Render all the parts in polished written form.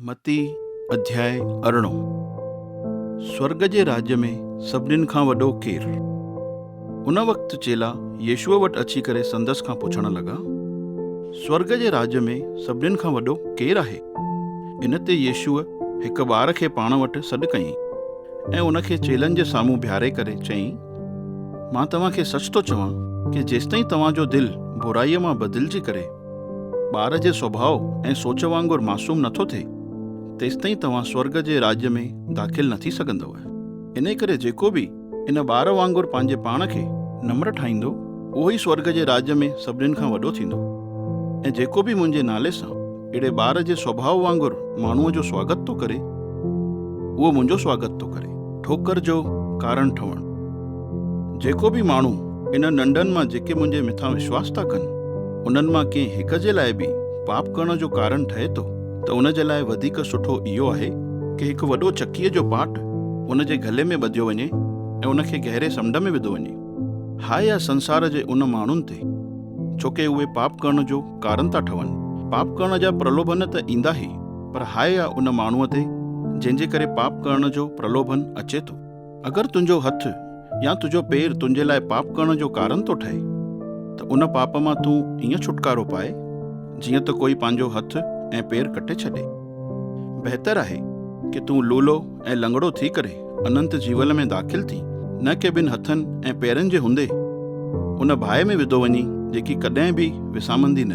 मती अध्याय 18। स्वर्ग जे राज्य में सभिनीनि खां वॾो केरु? उन वक़्तु चेला यीशुअ वटि अची करे संदसि खां पुछण लॻा, स्वर्ग जे राज्य में सभिनीनि खां वॾो केरु आहे? इन ते यीशुअ हिकु ॿार खे पाण वटि सॾु कयईं ऐं उनखे चेलनि जे साम्हूं बीहारे करे चयईं, मां तव्हांखे सच थो चवां कि जेसिताईं तव्हांजो दिलि बुराईअ मां बदिलजी करे ॿार जे स्वभाव ऐं सोच वांगुरु मासूम नथो थिए, तेसिताईं तव्हां स्वर्ग जे राज्य में दाख़िल न थी सघंदव। इन करे जेको बि इन ॿार वांगुरु पंहिंजे पाण खे नम्र ठाहींदो, उहो ई स्वर्ग जे राज्य में सभिनीनि खां वॾो थींदो। ऐं जेको बि मुंहिंजे नाले सां अहिड़े ॿार जे स्वभाव वांगुरु माण्हूअ जो स्वागत थो करे, उहो मुंहिंजो स्वागत थो करे। ठोकर जो कारण ठहणु। जेको बि माण्हू इन नंढनि मां जेके मुंहिंजे मथां विश्वास था कनि, उन्हनि मां कंहिं हिक जे लाइ बि पाप करण जो कारण ठहे थो, त उन जे लाइ वधीक सुठो इहो आहे कि हिकु वॾो चकीअ जो पाट उन जे गले में ॿधियो वञे ऐं उनखे गहरे समुंड में विधो वञे। हाय आहे संसार जे उन माण्हुनि ते, छोके उहे पाप करण जो कारण था ठहनि। पाप करण जा प्रलोभन त ईंदा ई, पर हाय आहे उन माण्हूअ ते जंहिंजे करे पाप करण जो प्रलोभन अचे थो। अगरि तुंहिंजो हथ या तुंहिंजो पेर तुंहिंजे लाइ पाप करण जो कारण थो ठहे, त उन पाप मां तूं ईअं छुटकारो पाए जीअं त कोई पंहिंजो हथ ऐं पेर कटे छॾे। बहितर आहे कि तूं लूलो ऐं लंगड़ो थी करे अनंत जीवन में दाख़िल थी, न कि ॿिनि हथनि ऐं पेरनि जे हूंदे उन बाहि में विधो वञी जेकी कॾहिं बि विसामंदी न।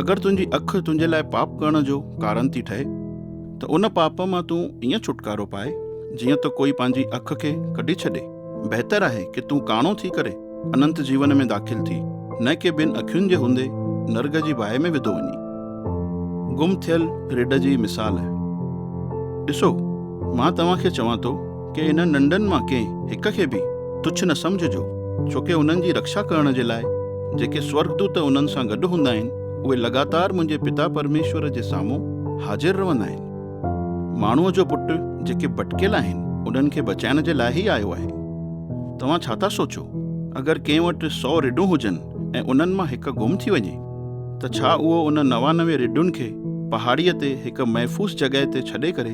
अगरि तुंहिंजी अखि तुंहिंजे लाइ पाप करण जो कारण थी ठहे, त उन पाप मां तूं ईअं छुटकारो पाए जीअं त कोई पंहिंजी अखि खे कढी छॾे। बहितर आहे कि तूं काणो थी करे अनंत जीवन में दाख़िल थी, न कि ॿिनि अखियुनि जे हूंदे नर्ग जी बाहि में विधो वञी। गुम थियल रिढ जी मिसाल। ॾिसो, मां तव्हांखे चवां थो कि इन नंढनि मां कंहिं हिक खे बि तुच्छ न सम्झिजो, छोके उन्हनि जी रक्षा करण जे लाइ जेके स्वर्गदूत उन्हनि सां गॾु हूंदा आहिनि, उहे लगातार मुंहिंजे पिता परमेश्वर जे साम्हूं हाज़िर रहंदा आहिनि। माण्हूअ जो पुटु जेके भटकियल आहिनि, उन्हनि खे बचाइण जे लाइ ई आयो आहे। तव्हां छा था सोचो? अगरि कंहिं वटि 100 रिढूं हुजनि ऐं उन्हनि मां हिकु गुम थी वञे, त छा उहो उन 99 रिढुनि खे पहाड़ीअ ते हिकु महफ़ूज़ जॻह ते छॾे करे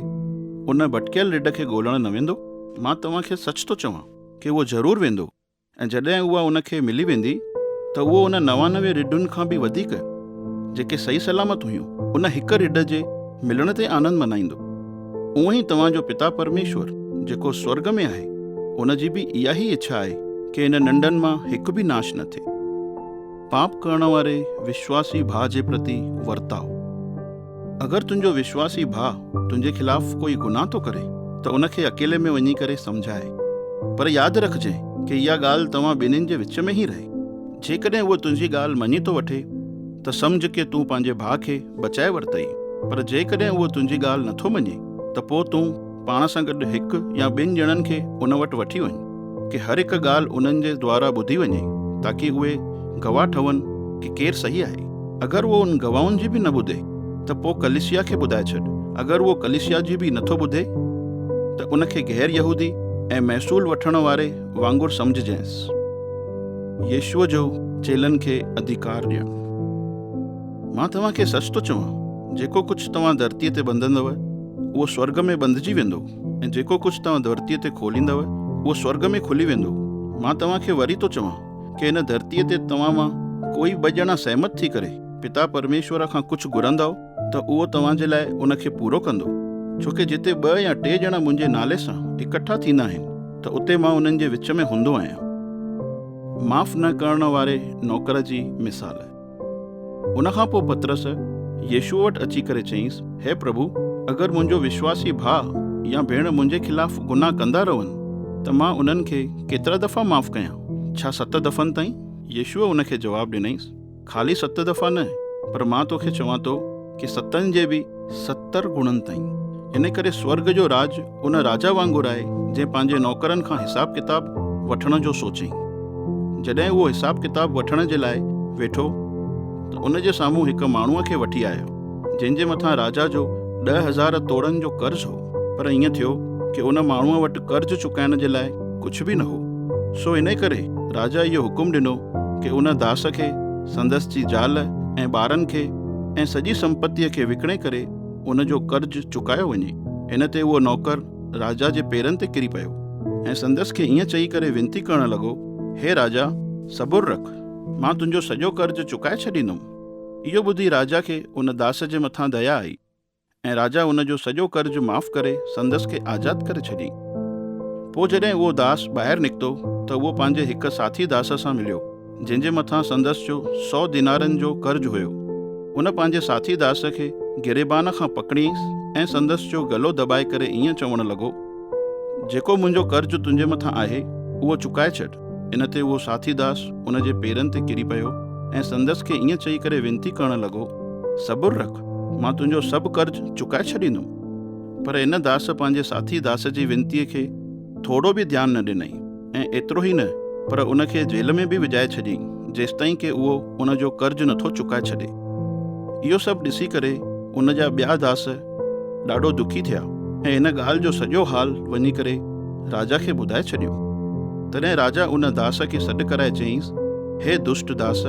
उन भटकियल रिढ खे ॻोल्हण न वेंदो? मां तव्हांखे सच थो चवां कि उहो ज़रूरु वेंदो, ऐं जॾहिं उहा उनखे मिली वेंदी, त उहो उन 99 रिढुनि खां बि वधीक जेके सही सलामत हुयूं, उन हिकु रिढ जे मिलण ते आनंद मनाईंदो। उहो ई तव्हांजो पिता परमेश्वर जेको स्वर्ग में आहे, उन जी बि इहा ई इच्छा आहे कि इन नंढनि मां हिकु बि नाश न थिए। पाप करण वारे विश्वासी भाउ जे प्रति वर्ताव। अगरि तुंहिंजो विश्वासी भाउ तुंहिंजे खिलाफ़ कोई गुनाह थो करे, त उनखे अकेले में वञी करे सम्झाए, पर यादि रखिजे कि इहा ॻाल्हि तव्हां ॿिन्हिनि जे विच में ई रहे। जेकॾहिं उहो तुंहिंजी ॻाल्हि मञी थो वठे, त सम्झ कि तूं पंहिंजे भाउ खे बचाए वरितई, पर जेकॾहिं उहो तुंहिंजी ॻाल्हि नथो मञे, त पोइ तूं पाण सां गॾु हिकु या ॿिनि ॼणनि खे उन वटि वठी वञ कि हर हिकु ॻाल्हि उन्हनि जे द्वारा ॿुधी वञे, ताकि उहे गवाह ठहनि कि केरु सही आहे। अगरि उहो उन गवाहुनि जी बि न ॿुधे, त पोइ कलीसिया खे ॿुधाए छॾ। अगरि उहो कलीसिया जी बि नथो ॿुधे, त उनखे गैर यहूदी ऐं महसूल वठण वारे वांगुरु सम्झजांइसि। यीशुअ जो चेलनि खे अधिकार ॾियणु। मां तव्हांखे सच थो चवां, जेको कुझु तव्हां धरतीअ ते ॿंधंदव, उहो स्वर्ग में ॿंधिजी वेंदो, ऐं जेको कुझु तव्हां धरतीअ ते खोलींदव, उहो स्वर्ग में खुली वेंदो। मां तव्हांखे वरी थो चवां कि इन धरतीअ ते तव्हां मां कोई 2 ॼणा सहमत थी करे पिता परमेश्वर खां कुझु घुरंदव, त उहो तव्हां जे लाइ उनखे पूरो कंदो। छोके जिते 2 या 3 ॼणा मुंहिंजे नाले सां इकट्ठा थींदा आहिनि, त उते मां उन्हनि जे विच में हूंदो आहियां। माफ़ न करण वारे नौकर जी मिसाल। उनखां पोइ पतरस यीशुअ वटि अची करे चयईंसि, हे प्रभु, अगरि मुंहिंजो विश्वासी भाउ या भेण मुंहिंजे खिलाफ़ गुनाह कंदा रहनि, त मां उन्हनि खे केतिरा दफ़ा माफ़ कयां? छा 7 दफ़नि ताईं? यीशुअ उनखे जवाबु ॾिनईंसि, ख़ाली 7 दफ़ा न, पर मां तोखे चवां थो कि 7 जे बि 70 गुणनि ताईं। इन करे स्वर्ग जो राज उन राजा वांगुरु आहे जंहिं पंहिंजे नौकरनि खां हिसाब किताब वठण जो सोचईं। जॾहिं उहो हिसाब किताब वठण जे लाइ वेठो, त उन जे साम्हूं हिकु माण्हूअ खे वठी आयो, जंहिंजे मथां राजा जो 10,000 तोड़नि जो कर्ज़ हो। पर ईअं थियो कि उन माण्हूअ वटि कर्ज़ चुकाइण जे लाइ कुझु बि न हो। सो इन करे राजा इहो हुकुम ॾिनो कि उन दास खे, संदसि जी ज़ाल ऐं ॿारनि खे ऐं सॼी संपत्तीअ खे विकिणे करे उन जो कर्ज़ चुकायो वञे। इन ते उहो नौकर राजा जे पेरनि ते किरी पियो ऐं संदसि खे ईअं चई करे विनती करणु लॻो, हे राजा, सबुरु रख, मां तुंहिंजो सॼो कर्ज़ चुकाए छॾींदुमि। इहो ॿुधी राजा खे उन दास जे मथां दया आई ऐं राजा उन जो सॼो कर्ज़ माफ़ करे संदसि खे आज़ादु करे छॾियईं। पोइ जॾहिं उहो दास ॿाहिरि निकितो त उहो पंहिंजे हिकु साथी दास सां मिलियो जंहिंजे मथां संदसि जो 100 दिनारनि जो कर्ज़ हुयो। उन पंहिंजे साथी दास खे गिरेबान खां पकड़ियईंसि ऐं संदसि जो गलो दॿाए करे ईअं चवणु लॻो, जेको मुंहिंजो कर्ज़ तुंहिंजे मथां आहे उहो चुकाए छॾ। इन ते उहो साथी दास उन जे पेरनि ते किरी पियो ऐं संदसि खे ईअं चई करे विनती करणु लॻो, सबुरु रख, मां तुंहिंजो सभु कर्ज़ चुकाए छॾींदुमि। पर इन दास पंहिंजे साथी दास जी विनतीअ खे थोरो बि ध्यानु न ॾिनई ऐं एतिरो ई न पर उन खे जेल में बि विझाए छॾियईं जेसिताईं कि उहो उन जो कर्ज़ नथो चुकाए छॾे। इहो सभु ॾिसी करे उन जा ॿिया दास ॾाढो दुखी थिया ऐं इन ॻाल्हि जो सॼो हाल वञी करे राजा खे ॿुधाए छॾियो। तॾहिं राजा उन दास खे सॾु कराए चयईंसि, हे दुष्ट दास,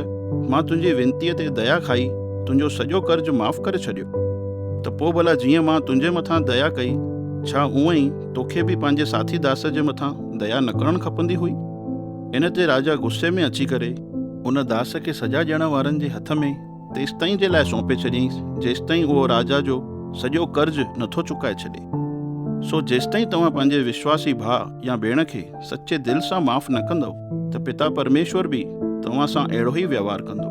मां तुंहिंजी विनतीअ ते दया खाई तुंहिंजो सॼो कर्ज़ माफ़ करे छॾियो। त पोइ भला जीअं मां तुंहिंजे मथां दया कई, छा उअं ई तोखे बि पंहिंजे साथी दास जे मथां दया न करणु खपंदी हुई? इन ते राजा गुस्से में अची करे उन दास खे सजा ॾियण वारनि जे हथ में तेसिताईं जे लाइ सौंपे छॾियईंसि जेसिताईं उहो राजा जो सॼो कर्ज़ नथो चुकाए छॾे। सो जेसिताईं तव्हां पंहिंजे विश्वासी भाउ या भेण खे सचे दिलि सां माफ़ न कंदव त पिता परमेश्वर बि तव्हां सां अहिड़ो ई व्यवहार कंदो।